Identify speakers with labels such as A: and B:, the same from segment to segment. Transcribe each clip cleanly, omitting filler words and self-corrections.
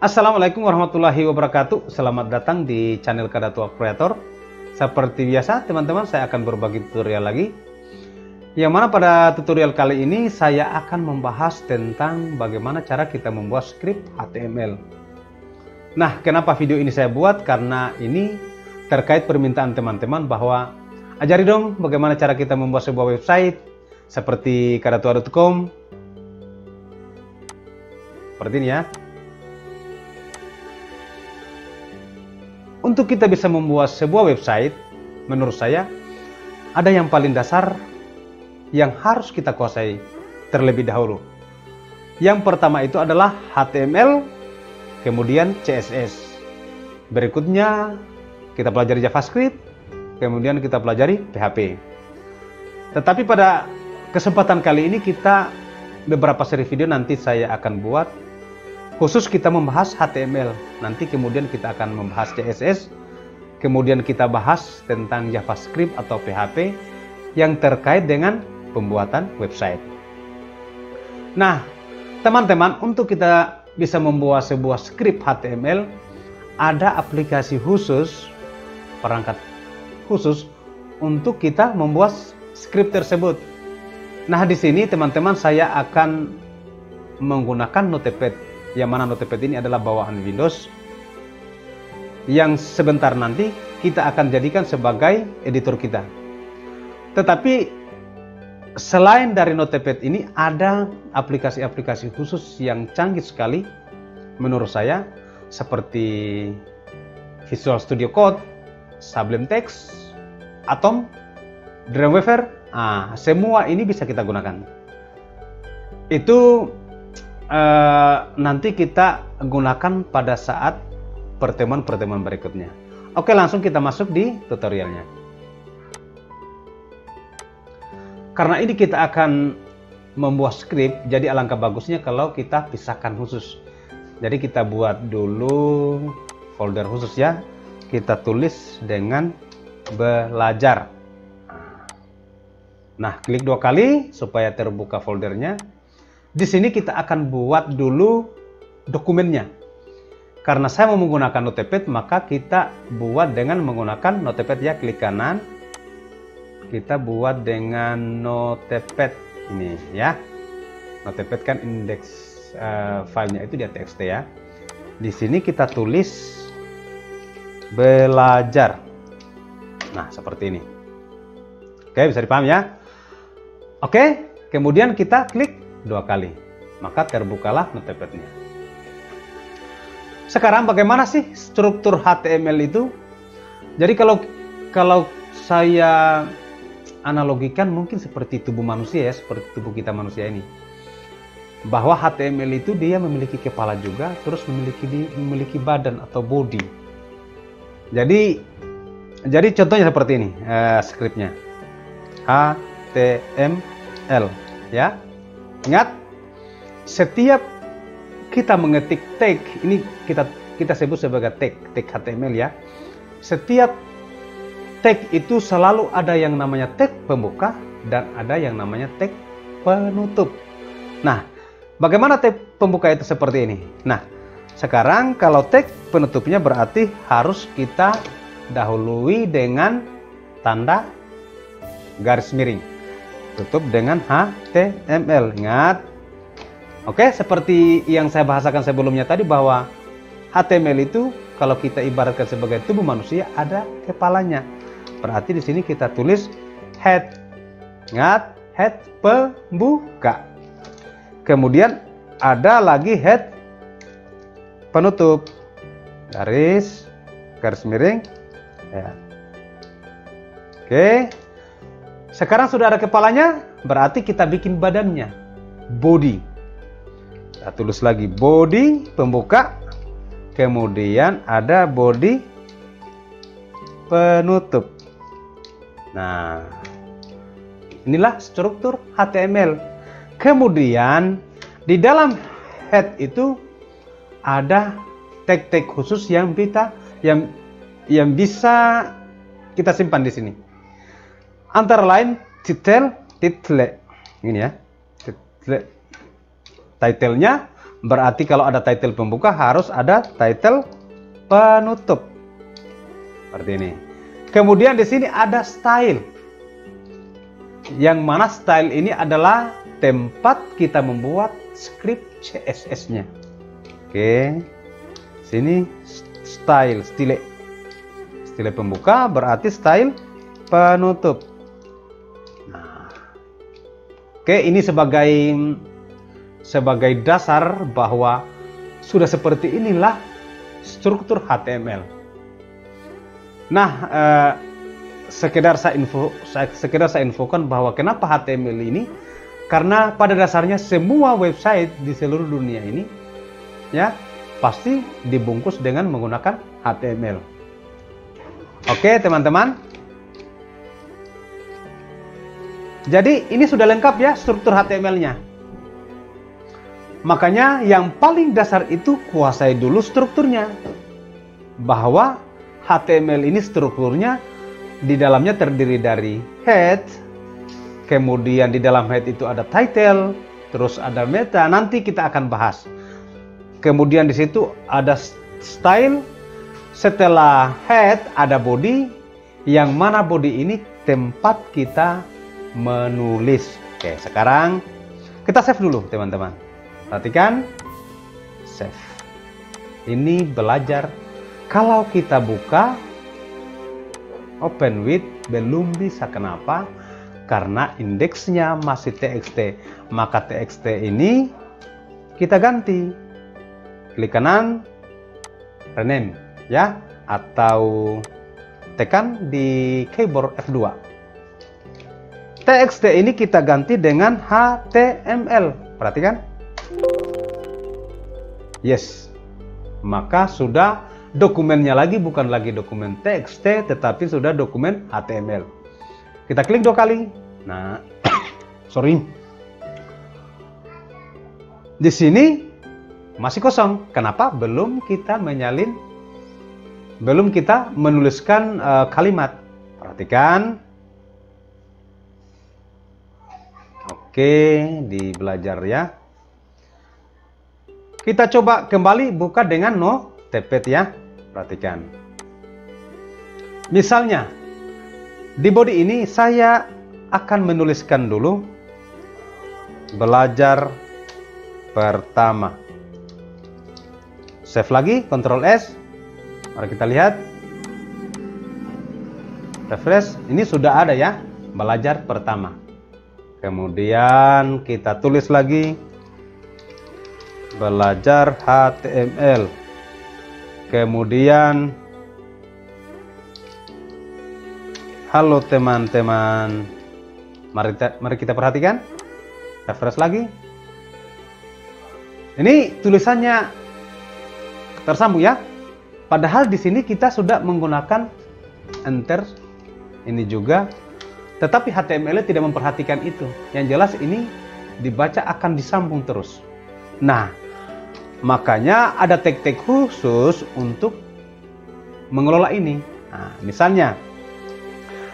A: Assalamualaikum warahmatullahi wabarakatuh. Selamat datang di channel Kadatua Creator. Seperti biasa teman-teman, saya akan berbagi tutorial lagi. Yang mana pada tutorial kali ini saya akan membahas tentang bagaimana cara kita membuat script HTML. Nah, kenapa video ini saya buat? Karena ini terkait permintaan teman-teman bahwa ajari dong bagaimana cara kita membuat sebuah website seperti kadatua.com. Seperti ini ya. Untuk kita bisa membuat sebuah website, menurut saya ada yang paling dasar yang harus kita kuasai terlebih dahulu. Yang pertama itu adalah HTML, kemudian CSS. Berikutnya kita pelajari JavaScript, kemudian kita pelajari PHP. Tetapi pada kesempatan kali ini kita beberapa seri video nanti saya akan buat khusus kita membahas HTML, nanti kemudian kita akan membahas CSS, kemudian kita bahas tentang JavaScript atau PHP yang terkait dengan pembuatan website. Nah, teman-teman, untuk kita bisa membuat sebuah script HTML, ada aplikasi khusus, perangkat khusus untuk kita membuat script tersebut. Nah, di sini teman-teman saya akan menggunakan Notepad. Yang mana Notepad ini adalah bawaan Windows yang sebentar nanti kita akan jadikan sebagai editor kita. Tetapi selain dari Notepad ini ada aplikasi-aplikasi khusus yang canggih sekali menurut saya, seperti Visual Studio Code, Sublime Text, Atom, Dreamweaver. Semua ini bisa kita gunakan. Itu nanti kita gunakan pada saat pertemuan-pertemuan berikutnya. Oke, langsung kita masuk di tutorialnya. Karena ini kita akan membuat script, jadi alangkah bagusnya kalau kita pisahkan khusus. Jadi kita buat dulu folder khusus ya. Kita tulis dengan belajar. Nah, klik 2 kali supaya terbuka foldernya. Di sini kita akan buat dulu dokumennya. Karena saya mau menggunakan Notepad, maka kita buat dengan menggunakan Notepad ya. Klik kanan. Kita buat dengan Notepad ini ya. Notepad kan indeks filenya itu dia txt ya. Di sini kita tulis belajar. Nah, seperti ini. Oke, bisa dipahami ya. Oke, kemudian kita klik 2 kali, maka terbukalah Notepad-nya. Sekarang bagaimana sih struktur HTML itu? Jadi kalau saya analogikan mungkin seperti tubuh manusia ya, seperti tubuh kita manusia ini. Bahwa HTML itu dia memiliki kepala juga, terus memiliki badan atau body. Jadi contohnya seperti ini skripnya. HTML ya. Ingat, setiap kita mengetik tag, ini kita sebut sebagai tag HTML ya. Setiap tag itu selalu ada yang namanya tag pembuka dan ada yang namanya tag penutup. Nah, bagaimana tag pembuka itu seperti ini? Nah, sekarang kalau tag penutupnya berarti harus kita dahului dengan tanda garis miring. Tutup dengan HTML. Ingat. Oke, seperti yang saya bahasakan sebelumnya tadi bahwa HTML itu kalau kita ibaratkan sebagai tubuh manusia ada kepalanya. Berarti di sini kita tulis head. Ingat, head pembuka. Kemudian ada lagi head penutup. Garis miring. Ya. Oke. Sekarang sudah ada kepalanya, berarti kita bikin badannya, body. Kita tulis lagi body pembuka, kemudian ada body penutup. Nah, inilah struktur HTML. Kemudian di dalam head itu ada tag-tag khusus yang bisa kita simpan di sini. Antara lain title ini ya, title-nya, Berarti kalau ada title pembuka harus ada title penutup. Seperti ini. Kemudian di sini ada style. Yang mana style ini adalah tempat kita membuat script CSS-nya. Oke. Sini style. Style pembuka berarti style penutup. Nah. Oke, ini sebagai dasar bahwa sudah seperti inilah struktur HTML. Nah, sekedar saya infokan bahwa kenapa HTML ini, karena pada dasarnya semua website di seluruh dunia ini ya pasti dibungkus dengan menggunakan HTML. Oke, teman-teman. Jadi ini sudah lengkap ya struktur HTML-nya. Makanya yang paling dasar itu kuasai dulu strukturnya. Bahwa HTML ini strukturnya di dalamnya terdiri dari head, kemudian di dalam head itu ada title, terus ada meta, nanti kita akan bahas. Kemudian di situ ada style, setelah head ada body, yang mana body ini tempat kita menulis. Oke, sekarang kita save dulu teman-teman. Perhatikan, save. Ini belajar. Kalau kita buka open with belum bisa. Kenapa? Karena indeksnya masih txt. Maka txt ini kita ganti. Klik kanan, rename ya, atau tekan di keyboard F2. TXT ini kita ganti dengan HTML. Perhatikan. Yes. Maka sudah dokumennya lagi bukan lagi dokumen TXT tetapi sudah dokumen HTML. Kita klik 2 kali. Nah, sorry. Di sini masih kosong. Kenapa? Belum kita menuliskan kalimat. Perhatikan. Oke, di belajar ya. Kita coba kembali buka dengan Notepad ya. Perhatikan. Misalnya, di body ini saya akan menuliskan dulu belajar pertama. Save lagi, Ctrl S. Mari kita lihat. Refresh. Ini sudah ada ya, belajar pertama. Kemudian kita tulis lagi belajar HTML. Kemudian halo teman-teman. Mari kita perhatikan. Refresh lagi. Ini tulisannya tersambung ya. Padahal di sini kita sudah menggunakan enter ini juga. Tetapi HTML tidak memperhatikan itu. Yang jelas ini dibaca akan disambung terus. Nah, makanya ada tag-tag khusus untuk mengelola ini. Nah, misalnya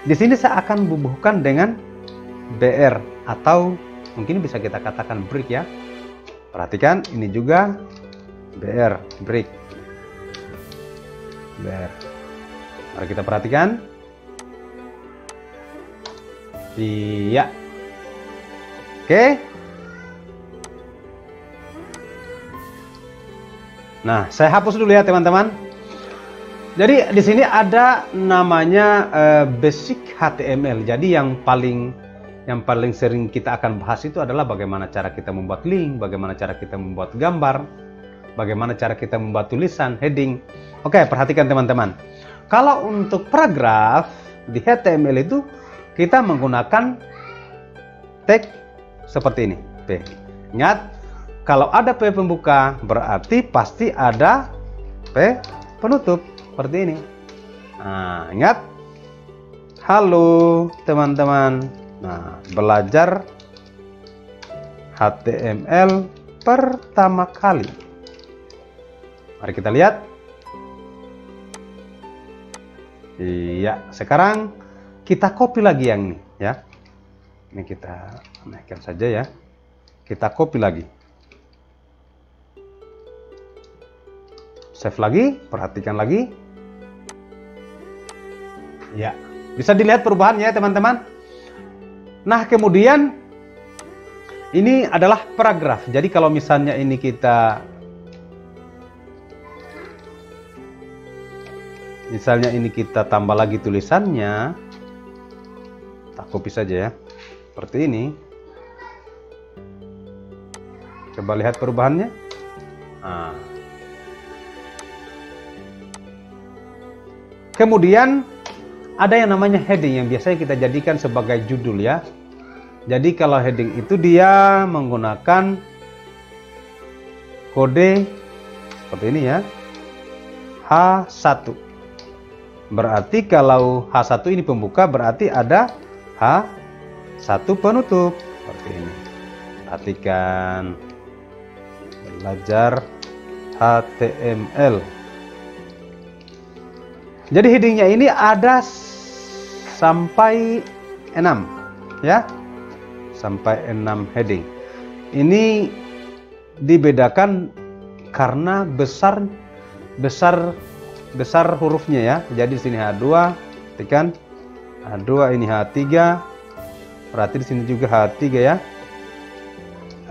A: di sini saya akan bubuhkan dengan BR atau mungkin bisa kita katakan break ya. Perhatikan ini juga BR, break. BR. Mari kita perhatikan. Iya. Oke. Nah, saya hapus dulu ya teman-teman. Jadi di sini ada namanya basic HTML. Jadi yang paling sering kita akan bahas itu adalah bagaimana cara kita membuat link, bagaimana cara kita membuat gambar, bagaimana cara kita membuat tulisan, heading. Oke, perhatikan teman-teman. Kalau untuk paragraf di HTML itu kita menggunakan tag seperti ini, P. Ingat, kalau ada P pembuka berarti pasti ada P penutup seperti ini. Nah, ingat. Halo teman-teman. Nah, belajar HTML pertama kali. Mari kita lihat. Iya, sekarang kita copy lagi yang ini ya. Ini kita naikkan saja ya. Kita copy lagi. Save lagi, perhatikan lagi. Ya, bisa dilihat perubahannya ya teman-teman. Nah, kemudian ini adalah paragraf. Jadi kalau misalnya ini kita tambah lagi tulisannya, tak copy saja ya, seperti ini. Coba lihat perubahannya. Nah. Kemudian ada yang namanya heading yang biasanya kita jadikan sebagai judul ya. Jadi kalau heading itu dia menggunakan kode seperti ini ya, H1. Berarti kalau H1 ini pembuka, berarti ada H1 penutup seperti ini. Perhatikan, belajar HTML. Jadi headingnya ini ada sampai 6 ya, sampai 6 heading. Ini dibedakan karena besar hurufnya ya. Jadi di sini H2, tekan H2, ini H3, berarti di sini juga H3 ya,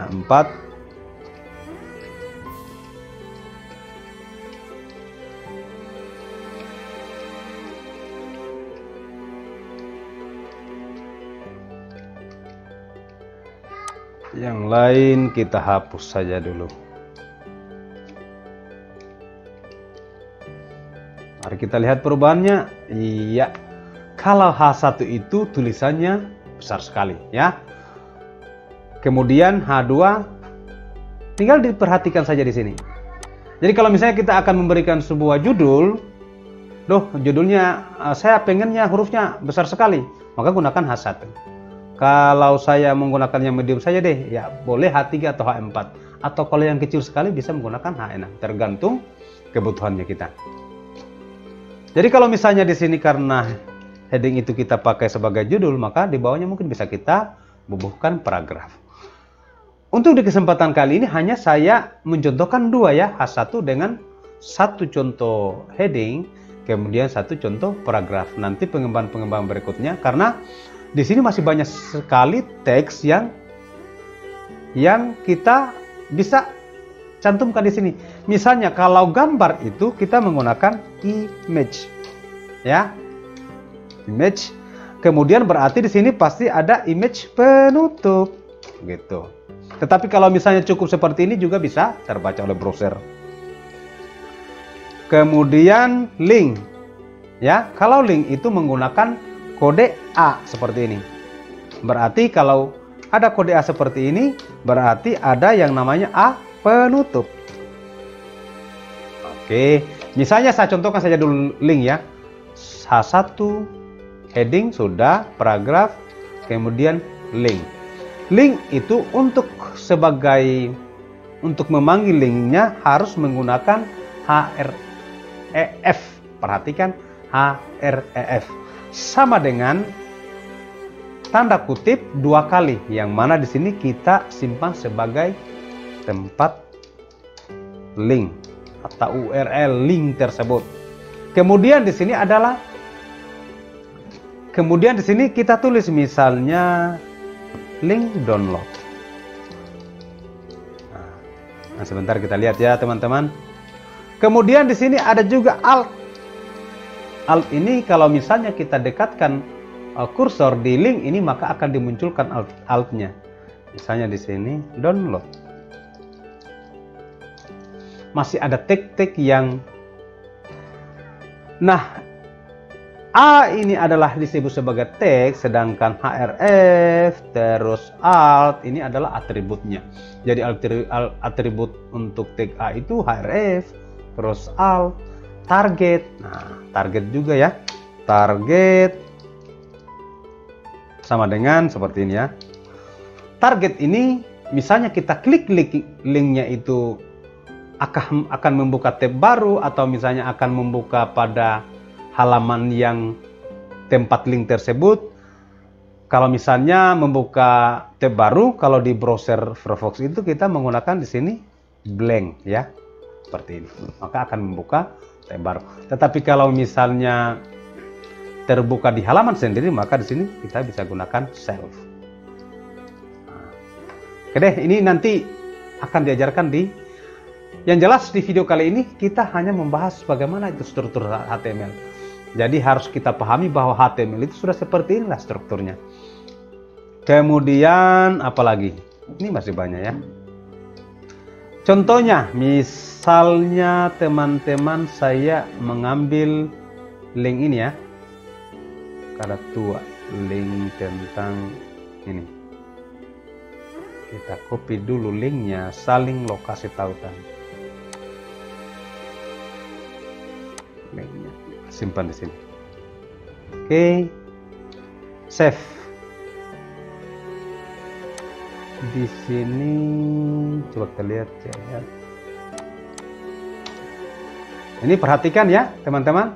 A: H4. Yang lain kita hapus saja dulu. Mari kita lihat perubahannya. Iya, kalau H1 itu tulisannya besar sekali ya. Kemudian H2 tinggal diperhatikan saja di sini. Jadi kalau misalnya kita akan memberikan sebuah judul, judulnya saya pengennya hurufnya besar sekali, maka gunakan H1. Kalau saya menggunakan yang medium saja deh, ya boleh H3 atau H4. Atau kalau yang kecil sekali bisa menggunakan H6, tergantung kebutuhannya kita. Jadi kalau misalnya di sini karena heading itu kita pakai sebagai judul, maka di bawahnya mungkin bisa kita bubuhkan paragraf. Untuk di kesempatan kali ini hanya saya mencontohkan dua ya, H1 dengan satu contoh heading, kemudian satu contoh paragraf. Nanti pengembangan berikutnya, karena di sini masih banyak sekali teks yang kita bisa cantumkan di sini. Misalnya kalau gambar itu kita menggunakan image, ya, image. Kemudian berarti di sini pasti ada image penutup, gitu. Tetapi kalau misalnya cukup seperti ini juga bisa terbaca oleh browser. Kemudian link, ya. Kalau link itu menggunakan kode A seperti ini. Berarti kalau ada kode A seperti ini, berarti ada yang namanya A penutup. Oke, misalnya saya contohkan saja dulu link ya. H1 heading sudah, paragraf, kemudian link. Link itu untuk memanggil linknya harus menggunakan href. Perhatikan, href. Sama dengan tanda kutip dua kali, yang mana di sini kita simpan sebagai tempat link atau URL link tersebut. Kemudian di sini kita tulis misalnya link download. Nah, sebentar kita lihat ya teman-teman. Kemudian di sini ada juga alt. Alt ini kalau misalnya kita dekatkan kursor di link ini, maka akan dimunculkan alt-nya. Misalnya di sini download. Masih ada tag-tag yang, nah, A ini adalah disebut sebagai tag, sedangkan href terus alt ini adalah atributnya. Jadi atribut untuk tag A itu href terus alt. Target, nah target juga ya, target sama dengan seperti ini ya. Target ini misalnya kita klik linknya itu akan membuka tab baru, atau misalnya akan membuka pada halaman yang tempat link tersebut. Kalau misalnya membuka tab baru, kalau di browser Firefox itu kita menggunakan di sini blank ya. seperti ini, maka akan membuka tab baru. Tetapi kalau misalnya terbuka di halaman sendiri, maka di sini kita bisa gunakan shelf. Oke deh, ini nanti akan diajarkan di, yang jelas di video kali ini kita hanya membahas bagaimana itu struktur HTML. Jadi harus kita pahami bahwa HTML itu sudah seperti inilah strukturnya. Kemudian apalagi? Ini masih banyak ya. Contohnya, misalnya teman-teman saya mengambil link ini ya. Ada 2 link tentang ini. Kita copy dulu linknya, saling lokasi tautan. Linknya simpan di sini. Oke, save. Di sini coba kita lihat ya. Ini perhatikan ya teman-teman.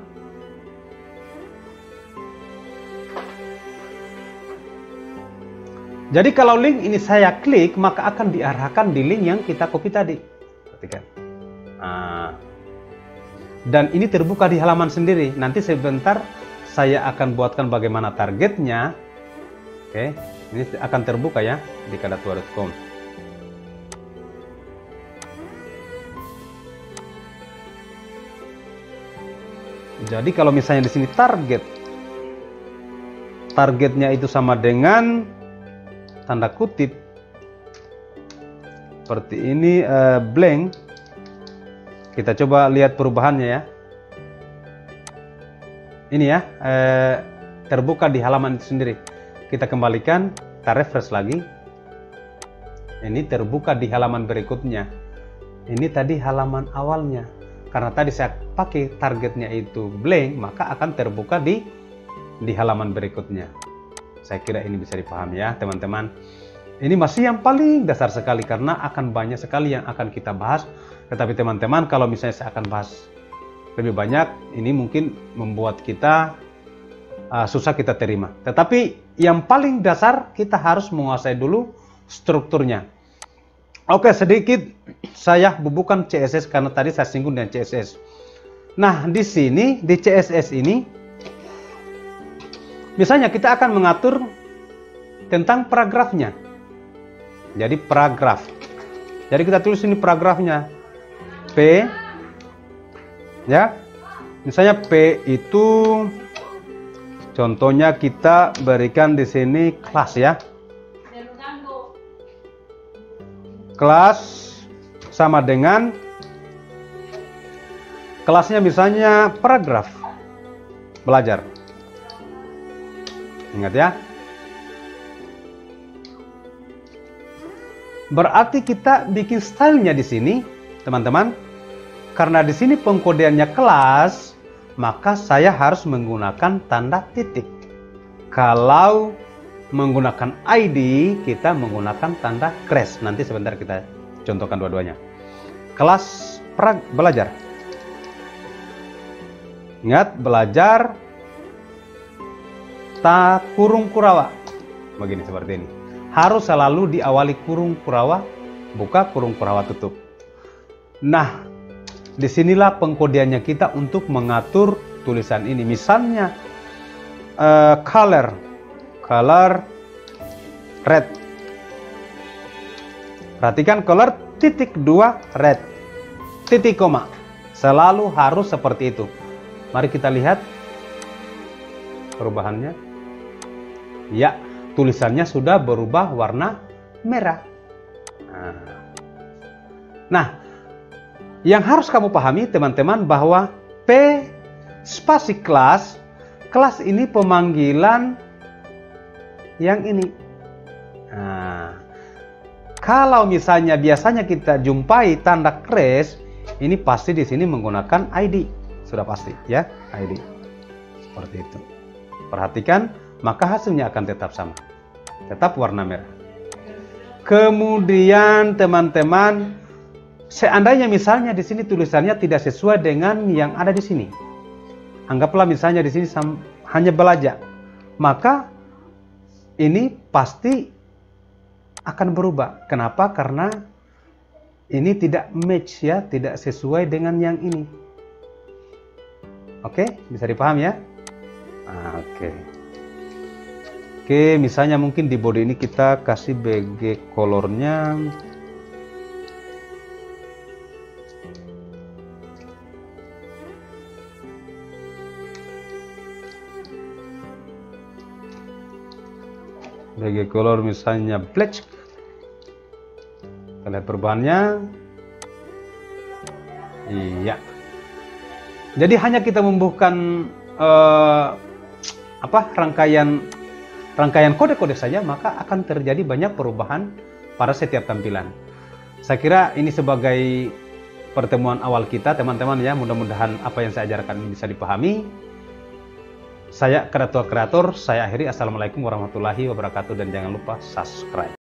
A: Jadi kalau link ini saya klik, maka akan diarahkan di link yang kita copy tadi. Perhatikan. Dan ini terbuka di halaman sendiri. Nanti sebentar saya akan buatkan bagaimana targetnya. Oke, ini akan terbuka ya di kadatua.com. Jadi kalau misalnya di sini targetnya itu sama dengan tanda kutip seperti ini, blank. Kita coba lihat perubahannya ya. Ini ya, terbuka di halaman itu sendiri. Kita kembalikan, kita refresh lagi. Ini terbuka di halaman berikutnya. Ini tadi halaman awalnya. Karena tadi saya pakai targetnya itu blank, maka akan terbuka di halaman berikutnya. Saya kira ini bisa dipahami ya teman-teman. Ini masih yang paling dasar sekali karena akan banyak sekali yang akan kita bahas. Tetapi teman-teman, kalau misalnya saya akan bahas lebih banyak, ini mungkin membuat kita susah kita terima. Tetapi yang paling dasar kita harus menguasai dulu strukturnya. Oke, sedikit saya bubukan CSS karena tadi saya singgung dengan CSS. Nah, di sini di CSS ini misalnya kita akan mengatur tentang paragrafnya. Jadi paragraf. Jadi kita tulis ini paragrafnya. P ya. Misalnya P itu contohnya kita berikan di sini kelas ya. Kelas sama dengan kelasnya misalnya paragraf belajar. Ingat ya. Berarti kita bikin stylenya di sini, teman-teman. Karena di sini pengkodeannya kelas, maka saya harus menggunakan tanda titik. Kalau menggunakan ID, kita menggunakan tanda crash. Nanti sebentar kita contohkan dua-duanya. Kelas belajar. Ingat, belajar kurung kurawa. Begini seperti ini. Harus selalu diawali kurung kurawa, buka kurung kurawa tutup. Nah, disinilah pengkodeannya kita untuk mengatur tulisan ini. Misalnya color red. Perhatikan color titik 2 red titik koma. Selalu harus seperti itu. Mari kita lihat perubahannya. Ya, tulisannya sudah berubah warna merah. Nah, yang harus kamu pahami teman-teman bahwa P spasi kelas ini pemanggilan yang ini. Kalau misalnya biasanya kita jumpai tanda crash, ini pasti di sini menggunakan ID. Sudah pasti ya, ID. Seperti itu. Perhatikan, maka hasilnya akan tetap sama. Tetap warna merah. Kemudian teman-teman, seandainya misalnya di sini tulisannya tidak sesuai dengan yang ada di sini. Anggaplah misalnya di sini hanya belajar. Maka ini pasti akan berubah. Kenapa? Karena ini tidak match ya, tidak sesuai dengan yang ini. Oke, bisa dipahami ya? Oke. Oke, misalnya mungkin di body ini kita kasih BG colornya BG color misalnya black. Kita lihat perubahannya. Iya. Jadi hanya kita membutuhkan rangkaian kode-kode saja, maka akan terjadi banyak perubahan pada setiap tampilan. Saya kira ini sebagai pertemuan awal kita, teman-teman ya. Mudah-mudahan apa yang saya ajarkan bisa dipahami. Saya kreator, saya akhiri. Assalamualaikum warahmatullahi wabarakatuh, dan jangan lupa subscribe.